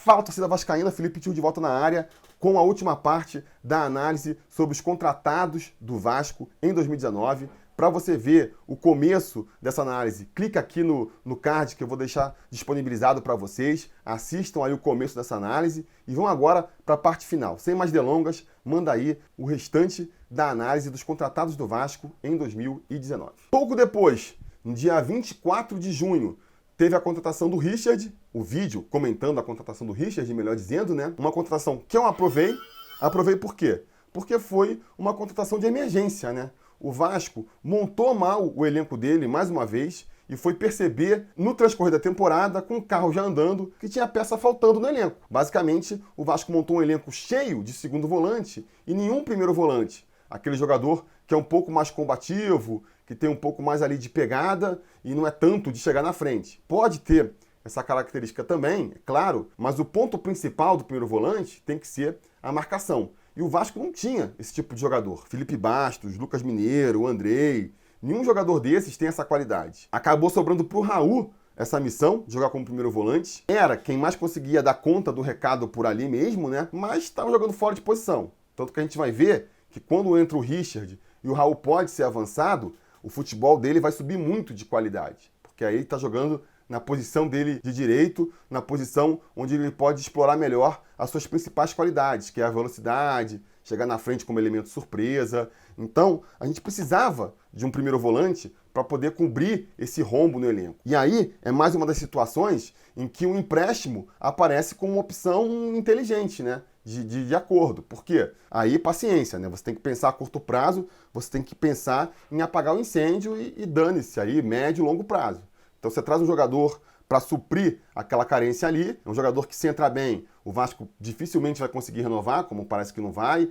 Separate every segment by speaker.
Speaker 1: Fala, torcida vascaína, Felipe Tio de volta na área com a última parte da análise sobre os contratados do Vasco em 2019. Para você ver o começo dessa análise, clica aqui no card que eu vou deixar disponibilizado para vocês. Assistam aí o começo dessa análise e vão agora para a parte final. Sem mais delongas, manda aí o restante da análise dos contratados do Vasco em 2019. Pouco depois, no dia 24 de junho, teve a contratação do Richard, o vídeo comentando a contratação do Richard, melhor dizendo, né? Uma contratação que eu aprovei. Aprovei por quê? Porque foi uma contratação de emergência, né? O Vasco montou mal o elenco dele mais uma vez e foi perceber no transcorrer da temporada, com o carro já andando, que tinha peça faltando no elenco. Basicamente, o Vasco montou um elenco cheio de segundo volante e nenhum primeiro volante. Aquele jogador que é um pouco mais combativo, que tem um pouco mais ali de pegada e não é tanto de chegar na frente. Pode ter essa característica também, é claro, mas o ponto principal do primeiro volante tem que ser a marcação. E o Vasco não tinha esse tipo de jogador. Felipe Bastos, Lucas Mineiro, Andrei, nenhum jogador desses tem essa qualidade. Acabou sobrando para o Raul essa missão de jogar como primeiro volante. Era quem mais conseguia dar conta do recado por ali mesmo, né? Mas estava jogando fora de posição. Tanto que a gente vai ver que quando entra o Richard e o Raul pode ser avançado, o futebol dele vai subir muito de qualidade. Porque aí ele está jogando na posição dele de direito, na posição onde ele pode explorar melhor as suas principais qualidades, que é a velocidade, chegar na frente como elemento surpresa. Então, a gente precisava de um primeiro volante para poder cobrir esse rombo no elenco. E aí, é mais uma das situações em que o empréstimo aparece como uma opção inteligente, né? De acordo. Por quê? Aí, paciência, né? Você tem que pensar a curto prazo, você tem que pensar em apagar o incêndio e dane-se aí, médio e longo prazo. Então você traz um jogador para suprir aquela carência ali, é um jogador que se entrar bem, o Vasco dificilmente vai conseguir renovar, como parece que não vai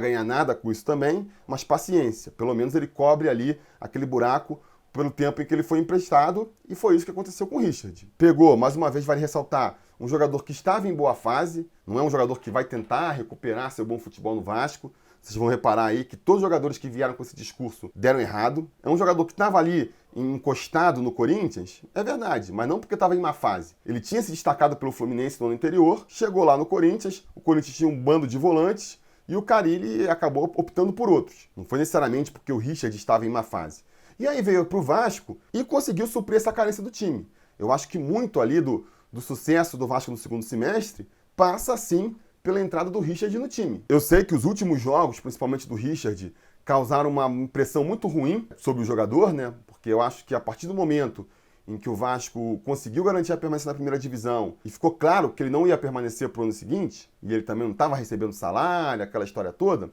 Speaker 1: ganhar nada com isso também, mas paciência, pelo menos ele cobre ali aquele buraco pelo tempo em que ele foi emprestado, e foi isso que aconteceu com o Richard. Pegou, mais uma vez vale ressaltar, um jogador que estava em boa fase, não é um jogador que vai tentar recuperar seu bom futebol no Vasco. Vocês vão reparar aí que todos os jogadores que vieram com esse discurso deram errado. É um jogador que estava ali encostado no Corinthians, é verdade, mas não porque estava em má fase. Ele tinha se destacado pelo Fluminense no ano anterior, chegou lá no Corinthians, o Corinthians tinha um bando de volantes e o Carille acabou optando por outros. Não foi necessariamente porque o Richard estava em má fase. E aí veio para o Vasco e conseguiu suprir essa carência do time. Eu acho que muito ali do sucesso do Vasco no segundo semestre passa, sim, pela entrada do Richard no time. Eu sei que os últimos jogos, principalmente do Richard, causaram uma impressão muito ruim sobre o jogador, né? Porque eu acho que a partir do momento em que o Vasco conseguiu garantir a permanência na primeira divisão e ficou claro que ele não ia permanecer para o ano seguinte, e ele também não estava recebendo salário, aquela história toda,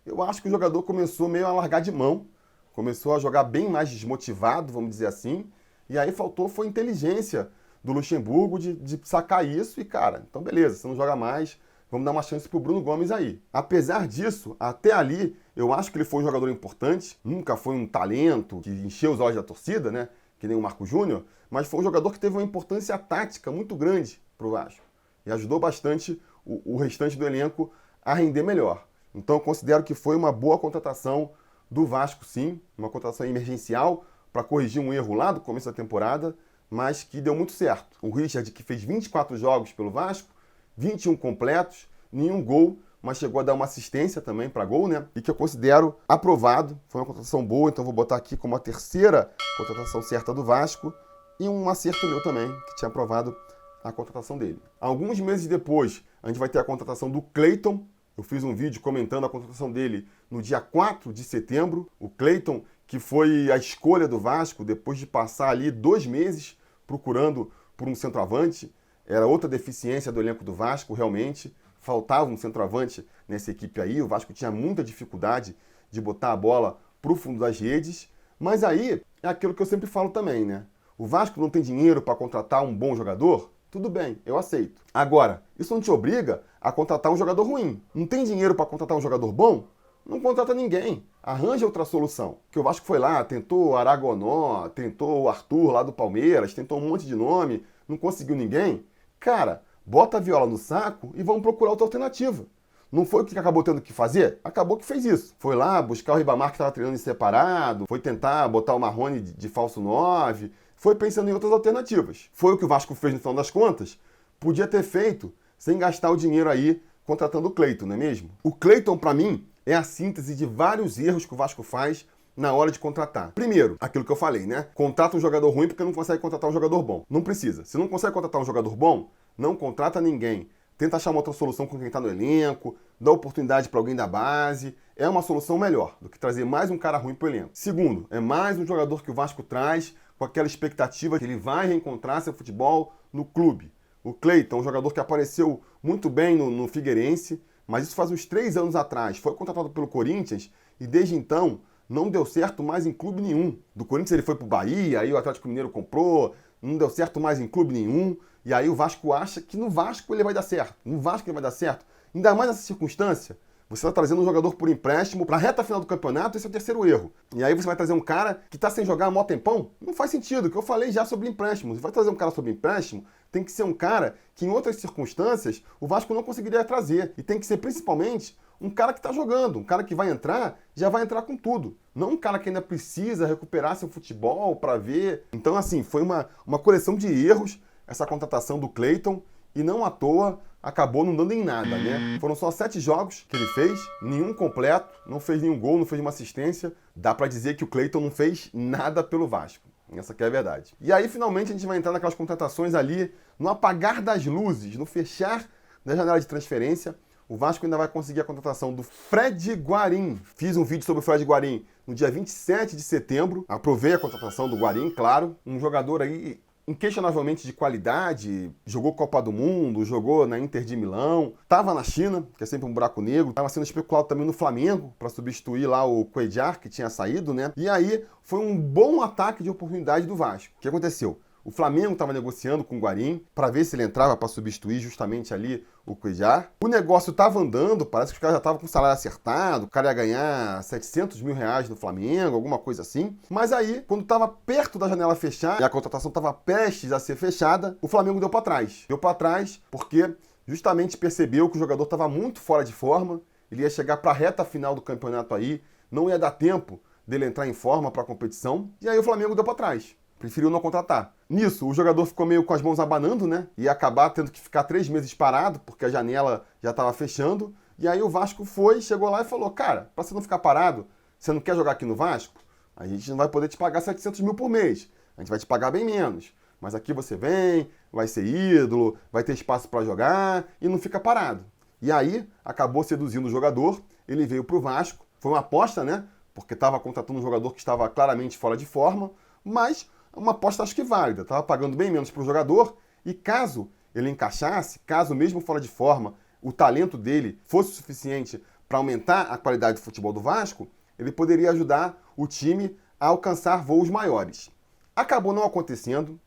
Speaker 1: eu acho que o jogador começou meio a largar de mão, começou a jogar bem mais desmotivado, vamos dizer assim, e aí foi inteligência do Luxemburgo de sacar isso e, cara, então beleza, você não joga mais, vamos dar uma chance pro Bruno Gomes aí. Apesar disso, até ali, eu acho que ele foi um jogador importante, nunca foi um talento que encheu os olhos da torcida, né? Que nem o Marco Júnior, mas foi um jogador que teve uma importância tática muito grande pro Vasco. E ajudou bastante o restante do elenco a render melhor. Então eu considero que foi uma boa contratação do Vasco, sim, uma contratação emergencial para corrigir um erro lá do começo da temporada, mas que deu muito certo. O Richard, que fez 24 jogos pelo Vasco, 21 completos, nenhum gol, mas chegou a dar uma assistência também para gol, né? E que eu considero aprovado. Foi uma contratação boa, então vou botar aqui como a terceira contratação certa do Vasco e um acerto meu também, que tinha aprovado a contratação dele. Alguns meses depois, a gente vai ter a contratação do Cleiton. Eu fiz um vídeo comentando a contratação dele no dia 4 de setembro. O Cleiton, que foi a escolha do Vasco depois de passar ali 2 meses procurando por um centroavante. Era outra deficiência do elenco do Vasco, realmente. Faltava um centroavante nessa equipe aí. O Vasco tinha muita dificuldade de botar a bola para o fundo das redes. Mas aí é aquilo que eu sempre falo também, né? O Vasco não tem dinheiro para contratar um bom jogador? Tudo bem, eu aceito. Agora, isso não te obriga a contratar um jogador ruim. Não tem dinheiro para contratar um jogador bom? Não contrata ninguém. Arranja outra solução. Porque o Vasco foi lá, tentou o Aragonó, tentou o Arthur lá do Palmeiras, tentou um monte de nome, não conseguiu ninguém. Cara, bota a viola no saco e vamos procurar outra alternativa. Não foi o que acabou tendo que fazer? Acabou que fez isso. Foi lá buscar o Ribamar, que estava treinando em separado, foi tentar botar o Marrone de falso 9, foi pensando em outras alternativas. Foi o que o Vasco fez no final das contas? Podia ter feito sem gastar o dinheiro aí contratando o Cleiton, não é mesmo? O Cleiton, para mim, é a síntese de vários erros que o Vasco faz na hora de contratar. Primeiro, aquilo que eu falei, né? Contrata um jogador ruim porque não consegue contratar um jogador bom. Não precisa. Se não consegue contratar um jogador bom, não contrata ninguém. Tenta achar uma outra solução com quem está no elenco, dá oportunidade para alguém da base. É uma solução melhor do que trazer mais um cara ruim para o elenco. Segundo, é mais um jogador que o Vasco traz com aquela expectativa que ele vai reencontrar seu futebol no clube. O Cleiton, um jogador que apareceu muito bem no Figueirense, mas isso faz uns 3 anos atrás. Foi contratado pelo Corinthians e desde então não deu certo mais em clube nenhum. Do Corinthians ele foi pro Bahia, aí o Atlético Mineiro comprou, não deu certo mais em clube nenhum. E aí o Vasco acha que no Vasco ele vai dar certo. No Vasco ele vai dar certo. Ainda mais nessa circunstância, você está trazendo um jogador por empréstimo para a reta final do campeonato, esse é o terceiro erro. E aí você vai trazer um cara que está sem jogar há mó tempão? Não faz sentido, que eu falei já sobre empréstimo. Você vai trazer um cara sobre empréstimo, tem que ser um cara que em outras circunstâncias o Vasco não conseguiria trazer. E tem que ser principalmente um cara que está jogando, um cara que vai entrar, já vai entrar com tudo. Não um cara que ainda precisa recuperar seu futebol para ver. Então assim, foi uma coleção de erros essa contratação do Cleiton e não à toa acabou não dando em nada, né? Foram só 7 jogos que ele fez, nenhum completo, não fez nenhum gol, não fez uma assistência. Dá pra dizer que o Cleiton não fez nada pelo Vasco. Essa que é a verdade. E aí, finalmente, a gente vai entrar naquelas contratações ali, no apagar das luzes, no fechar da janela de transferência. O Vasco ainda vai conseguir a contratação do Fred Guarim. Fiz um vídeo sobre o Fred Guarim no dia 27 de setembro. Aprovei a contratação do Guarim, claro. Um jogador aí inquestionavelmente de qualidade, jogou Copa do Mundo, jogou na Inter de Milão, estava na China, que é sempre um buraco negro, estava sendo especulado também no Flamengo, para substituir lá o Cuéllar, que tinha saído, né? E aí foi um bom ataque de oportunidade do Vasco. O que aconteceu? O Flamengo estava negociando com o Guarim para ver se ele entrava para substituir justamente ali o Cuéllar. O negócio estava andando, parece que os caras já estavam com o salário acertado, o cara ia ganhar 700 mil reais no Flamengo, alguma coisa assim. Mas aí, quando estava perto da janela fechar e a contratação estava prestes a ser fechada, o Flamengo deu para trás. Deu para trás porque justamente percebeu que o jogador estava muito fora de forma, ele ia chegar para a reta final do campeonato aí, não ia dar tempo dele entrar em forma para a competição, e aí o Flamengo deu para trás. Preferiu não contratar. Nisso, o jogador ficou meio com as mãos abanando, né? Ia acabar tendo que ficar 3 meses parado, porque a janela já estava fechando. E aí o Vasco chegou lá e falou, cara, para você não ficar parado, você não quer jogar aqui no Vasco? A gente não vai poder te pagar 700 mil por mês. A gente vai te pagar bem menos. Mas aqui você vem, vai ser ídolo, vai ter espaço para jogar e não fica parado. E aí, acabou seduzindo o jogador, ele veio para o Vasco. Foi uma aposta, né? Porque estava contratando um jogador que estava claramente fora de forma, mas uma aposta acho que válida, estava pagando bem menos para o jogador e caso ele encaixasse, caso mesmo fora de forma, o talento dele fosse o suficiente para aumentar a qualidade do futebol do Vasco, ele poderia ajudar o time a alcançar voos maiores. Acabou não acontecendo,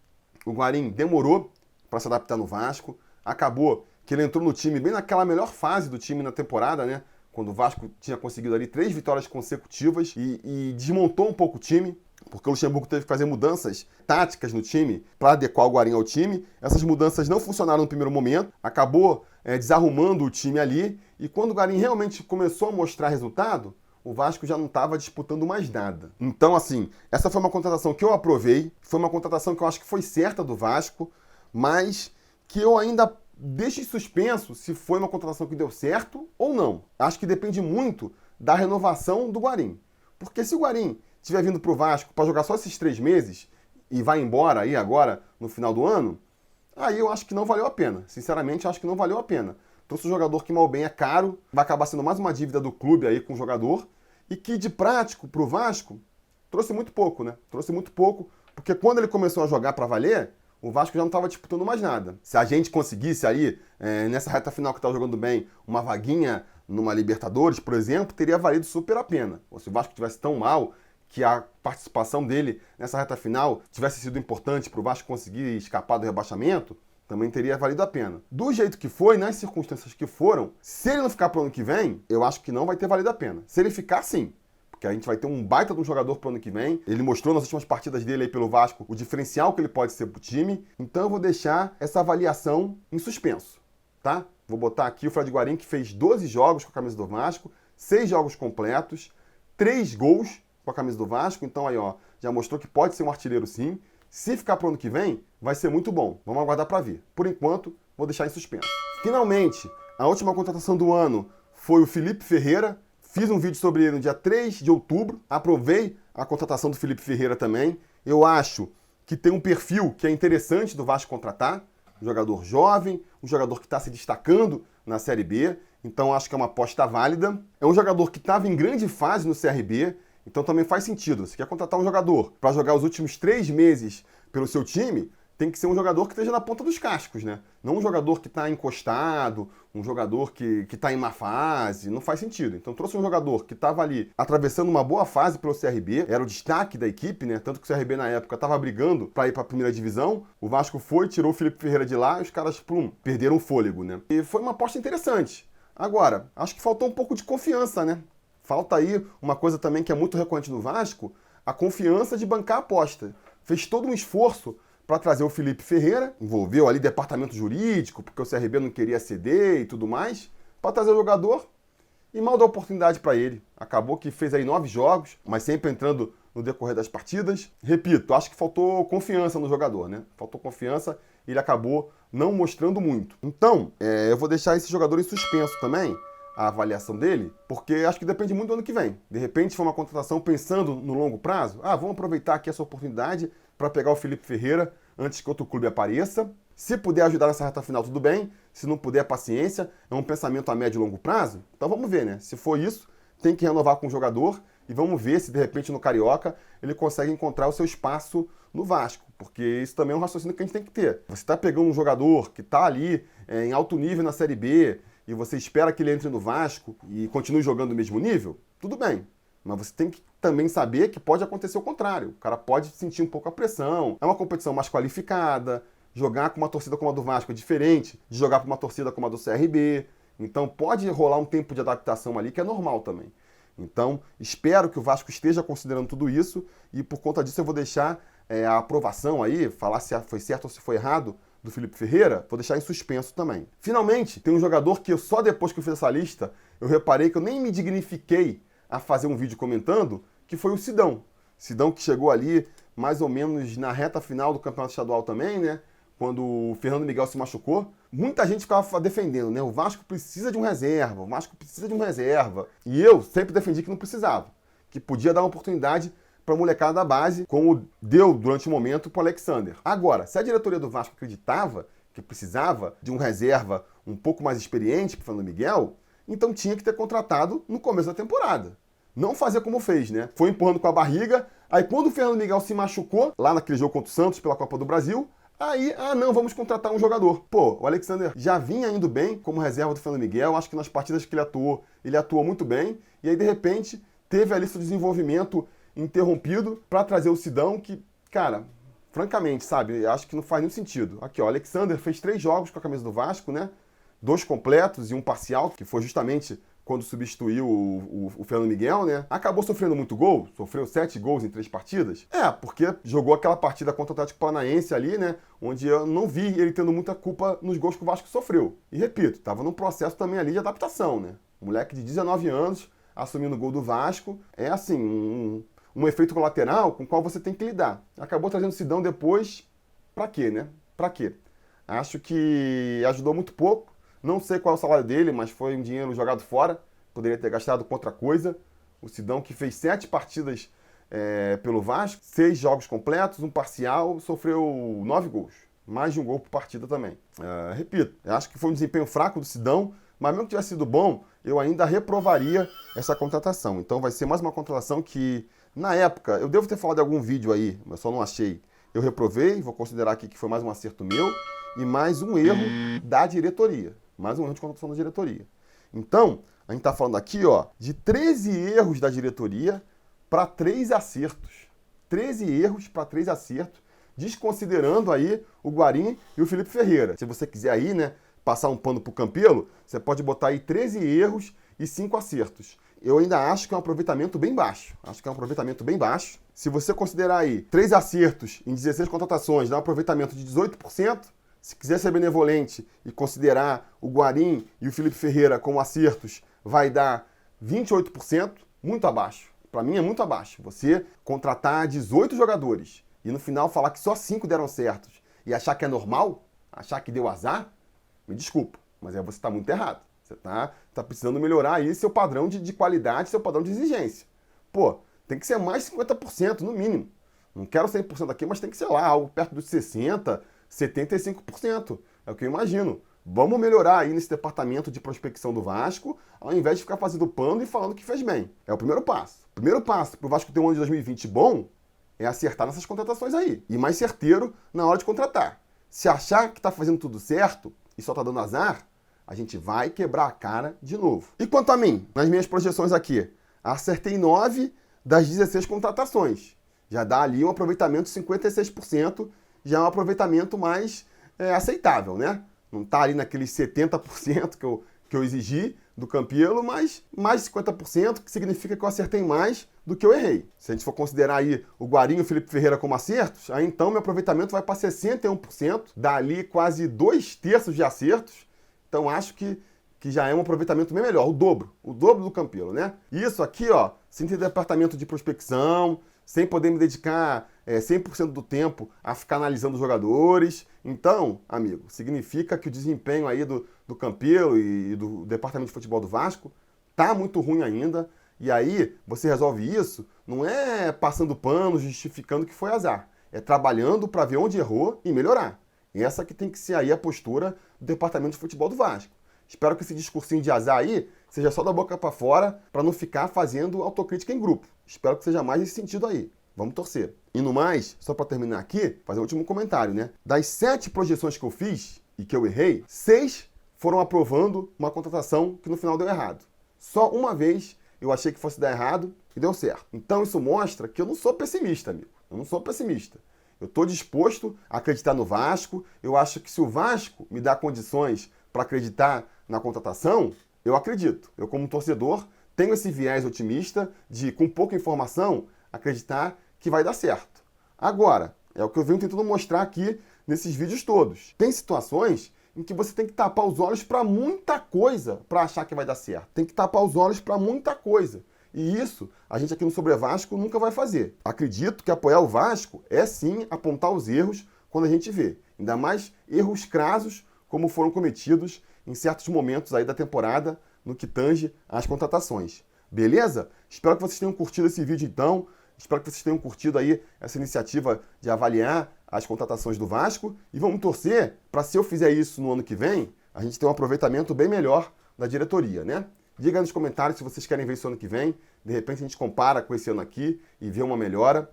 Speaker 1: o Guarim demorou para se adaptar no Vasco, acabou que ele entrou no time bem naquela melhor fase do time na temporada, né? Quando o Vasco tinha conseguido ali 3 vitórias consecutivas e desmontou um pouco o time, porque o Luxemburgo teve que fazer mudanças táticas no time para adequar o Guarim ao time. Essas mudanças não funcionaram no primeiro momento, acabou desarrumando o time ali, e quando o Guarim realmente começou a mostrar resultado, o Vasco já não estava disputando mais nada. Então, assim, essa foi uma contratação que eu aprovei, foi uma contratação que eu acho que foi certa do Vasco, mas que eu ainda deixo em suspenso se foi uma contratação que deu certo ou não. Acho que depende muito da renovação do Guarim. Porque se o Guarim estiver vindo para o Vasco para jogar só esses 3 meses e vai embora aí agora no final do ano, aí eu acho que não valeu a pena. Sinceramente, eu acho que não valeu a pena. Trouxe um jogador que mal bem é caro, vai acabar sendo mais uma dívida do clube aí com o jogador, e que de prático para o Vasco trouxe muito pouco, né? Trouxe muito pouco, porque quando ele começou a jogar para valer, o Vasco já não estava disputando mais nada. Se a gente conseguisse aí, nessa reta final que estava jogando bem, uma vaguinha numa Libertadores, por exemplo, teria valido super a pena. Ou se o Vasco estivesse tão mal que a participação dele nessa reta final tivesse sido importante para o Vasco conseguir escapar do rebaixamento, também teria valido a pena. Do jeito que foi, nas circunstâncias que foram, se ele não ficar para o ano que vem, eu acho que não vai ter valido a pena. Se ele ficar, sim. Porque a gente vai ter um baita de um jogador pro ano que vem. Ele mostrou nas últimas partidas dele aí pelo Vasco o diferencial que ele pode ser pro time. Então eu vou deixar essa avaliação em suspenso, tá? Vou botar aqui o Fred Guarim, que fez 12 jogos com a camisa do Vasco, 6 jogos completos, 3 gols com a camisa do Vasco. Então aí, ó, já mostrou que pode ser um artilheiro sim. Se ficar pro ano que vem, vai ser muito bom. Vamos aguardar para ver. Por enquanto, vou deixar em suspenso. Finalmente, a última contratação do ano foi o Felipe Ferreira. Fiz um vídeo sobre ele no dia 3 de outubro. Aprovei a contratação do Felipe Ferreira também. Eu acho que tem um perfil que é interessante do Vasco contratar. Um jogador jovem, um jogador que está se destacando na Série B. Então acho que é uma aposta válida. É um jogador que estava em grande fase no CRB. Então também faz sentido. Você quer contratar um jogador para jogar os últimos 3 meses pelo seu time, tem que ser um jogador que esteja na ponta dos cascos, né? Não um jogador que está encostado, um jogador que está em má fase, não faz sentido. Então trouxe um jogador que estava ali atravessando uma boa fase pelo CRB, era o destaque da equipe, né? Tanto que o CRB na época estava brigando para ir para a primeira divisão. O Vasco foi, tirou o Felipe Ferreira de lá e os caras, perderam o fôlego, né? E foi uma aposta interessante. Agora, acho que faltou um pouco de confiança, né? Falta aí uma coisa também que é muito recorrente no Vasco, a confiança de bancar a aposta. Fez todo um esforço para trazer o Felipe Ferreira, envolveu ali departamento jurídico, porque o CRB não queria ceder e tudo mais, para trazer o jogador e mal deu oportunidade para ele. Acabou que fez aí 9 jogos, mas sempre entrando no decorrer das partidas. Repito, acho que faltou confiança no jogador, né? Faltou confiança e ele acabou não mostrando muito. Então, eu vou deixar esse jogador em suspenso também, a avaliação dele, porque acho que depende muito do ano que vem. De repente, foi uma contratação pensando no longo prazo. Vamos aproveitar aqui essa oportunidade para pegar o Felipe Ferreira antes que outro clube apareça. Se puder ajudar nessa reta final, tudo bem. Se não puder, paciência. É um pensamento a médio e longo prazo. Então vamos ver, né? Se for isso, tem que renovar com o jogador e vamos ver se de repente no Carioca ele consegue encontrar o seu espaço no Vasco, porque isso também é um raciocínio que a gente tem que ter. Você está pegando um jogador que está ali em alto nível na Série B e você espera que ele entre no Vasco e continue jogando no mesmo nível, tudo bem. Mas você tem que também saber que pode acontecer o contrário. O cara pode sentir um pouco a pressão. É uma competição mais qualificada. Jogar com uma torcida como a do Vasco é diferente de jogar com uma torcida como a do CRB. Então pode rolar um tempo de adaptação ali que é normal também. Então espero que o Vasco esteja considerando tudo isso e por conta disso eu vou deixar a aprovação aí, falar se foi certo ou se foi errado, do Felipe Ferreira, vou deixar em suspenso também. Finalmente, tem um jogador que só depois que eu fiz essa lista, eu reparei que eu nem me dignifiquei a fazer um vídeo comentando, que foi o Sidão. Sidão que chegou ali mais ou menos na reta final do Campeonato Estadual também, né? Quando o Fernando Miguel se machucou. Muita gente ficava defendendo, né? O Vasco precisa de um reserva, o Vasco precisa de um reserva. E eu sempre defendi que não precisava, que podia dar uma oportunidade para a molecada da base, como deu durante o momento para o Alexander. Agora, se a diretoria do Vasco acreditava que precisava de um reserva um pouco mais experiente para o Fernando Miguel, então tinha que ter contratado no começo da temporada. Não fazer como fez, né? Foi empurrando com a barriga, aí quando o Fernando Miguel se machucou, lá naquele jogo contra o Santos pela Copa do Brasil, aí, não, vamos contratar um jogador. Pô, o Alexander já vinha indo bem como reserva do Fernando Miguel, acho que nas partidas que ele atuou muito bem, e aí de repente teve ali seu desenvolvimento interrompido para trazer o Sidão, que, cara, francamente, sabe, acho que não faz nenhum sentido. Aqui, ó, o Alexander fez 3 jogos com a camisa do Vasco, né? 2 completos e um parcial, que foi justamente quando substituiu o Fernando Miguel, né? Acabou sofrendo muito gol, sofreu 7 gols em 3 partidas. Porque jogou aquela partida contra o Atlético Paranaense ali, né? Onde eu não vi ele tendo muita culpa nos gols que o Vasco sofreu. E repito, tava num processo também ali de adaptação, né? Um moleque de 19 anos assumindo o gol do Vasco. É assim, um efeito colateral com o qual você tem que lidar. Acabou trazendo o Sidão depois, pra quê, né? Pra quê? Acho que ajudou muito pouco. Não sei qual é o salário dele, mas foi um dinheiro jogado fora. Poderia ter gastado com outra coisa. O Sidão que fez 7 partidas pelo Vasco, 6 jogos completos, um parcial, sofreu 9 gols. Mais de um gol por partida também. Repito, acho que foi um desempenho fraco do Sidão, mas mesmo que tivesse sido bom, eu ainda reprovaria essa contratação. Então vai ser mais uma contratação que, na época, eu devo ter falado em algum vídeo aí, mas só não achei. Eu reprovei, vou considerar aqui que foi mais um acerto meu e mais um erro da diretoria. Mais um erro de contratação da diretoria. Então, a gente está falando aqui, ó, de 13 erros da diretoria para 3 acertos. 13 erros para 3 acertos, desconsiderando aí o Guarim e o Felipe Ferreira. Se você quiser aí, né, passar um pano pro Campelo, você pode botar aí 13 erros e 5 acertos. Eu ainda acho que é um aproveitamento bem baixo. Acho que é um aproveitamento bem baixo. Se você considerar aí 3 acertos em 16 contratações, dá um aproveitamento de 18%. Se quiser ser benevolente e considerar o Guarim e o Felipe Ferreira como acertos, vai dar 28%, muito abaixo. Para mim é muito abaixo. Você contratar 18 jogadores e no final falar que só 5 deram certos e achar que é normal, achar que deu azar, me desculpa. Mas aí você está muito errado. Você tá precisando melhorar aí seu padrão de qualidade, seu padrão de exigência. Pô, tem que ser mais 50% no mínimo. Não quero 100% aqui, mas tem que ser lá, algo perto dos 60%, 75%. É o que eu imagino. Vamos melhorar aí nesse departamento de prospecção do Vasco, ao invés de ficar fazendo pano e falando que fez bem. É o primeiro passo. O primeiro passo para o Vasco ter um ano de 2020 bom é acertar nessas contratações aí. E mais certeiro na hora de contratar. Se achar que está fazendo tudo certo e só está dando azar, a gente vai quebrar a cara de novo. E quanto a mim, nas minhas projeções aqui, acertei 9 das 16 contratações. Já dá ali um aproveitamento de 56%, já é um aproveitamento mais aceitável, né? Não está ali naqueles 70% que eu exigi do Campelo, mas mais de 50%, que significa que eu acertei mais do que eu errei. Se a gente for considerar aí o Guarim e o Felipe Ferreira como acertos, aí então meu aproveitamento vai para 61%, dá ali quase 2/3 de acertos. Então acho que já é um aproveitamento bem melhor, o dobro do Campelo, né? Isso aqui, ó, sem ter departamento de prospecção, sem poder me dedicar 100% do tempo a ficar analisando os jogadores. Então, amigo, significa que o desempenho aí do Campelo e do departamento de futebol do Vasco tá muito ruim ainda. E aí, você resolve isso, não é passando pano, justificando que foi azar. É trabalhando para ver onde errou e melhorar. Essa que tem que ser aí a postura do departamento de futebol do Vasco. Espero que esse discursinho de azar aí seja só da boca para fora, para não ficar fazendo autocrítica em grupo. Espero que seja mais nesse sentido aí. Vamos torcer. E no mais, só para terminar aqui, fazer o último comentário, né? Das 7 projeções que eu fiz e que eu errei, 6 foram aprovando uma contratação que no final deu errado. Só uma vez eu achei que fosse dar errado e deu certo. Então isso mostra que eu não sou pessimista, amigo. Eu não sou pessimista. Eu estou disposto a acreditar no Vasco. Eu acho que se o Vasco me dá condições para acreditar na contratação, eu acredito. Eu, como torcedor, tenho esse viés otimista de, com pouca informação, acreditar que vai dar certo. Agora, é o que eu venho tentando mostrar aqui nesses vídeos todos. Tem situações em que você tem que tapar os olhos para muita coisa para achar que vai dar certo. Tem que tapar os olhos para muita coisa. E isso a gente aqui no Sobre Vasco nunca vai fazer. Acredito que apoiar o Vasco é sim apontar os erros quando a gente vê. Ainda mais erros crassos como foram cometidos em certos momentos aí da temporada no que tange às contratações. Beleza? Espero que vocês tenham curtido esse vídeo então. Espero que vocês tenham curtido aí essa iniciativa de avaliar as contratações do Vasco. E vamos torcer para, se eu fizer isso no ano que vem, a gente ter um aproveitamento bem melhor da diretoria, né? Diga nos comentários se vocês querem ver isso ano que vem. De repente a gente compara com esse ano aqui e vê uma melhora.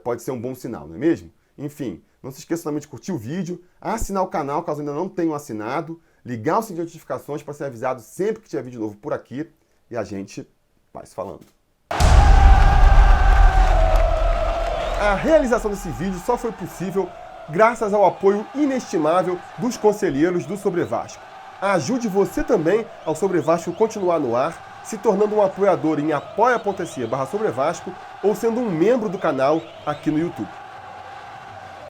Speaker 1: Pode ser um bom sinal, não é mesmo? Enfim, não se esqueça também de curtir o vídeo, assinar o canal caso ainda não tenham assinado, ligar o sininho de notificações para ser avisado sempre que tiver vídeo novo por aqui. E a gente vai se falando. A realização desse vídeo só foi possível graças ao apoio inestimável dos conselheiros do Sobre Vasco. Ajude você também ao Sobre Vasco continuar no ar, se tornando um apoiador em apoia.se/Sobre Vasco ou sendo um membro do canal aqui no YouTube.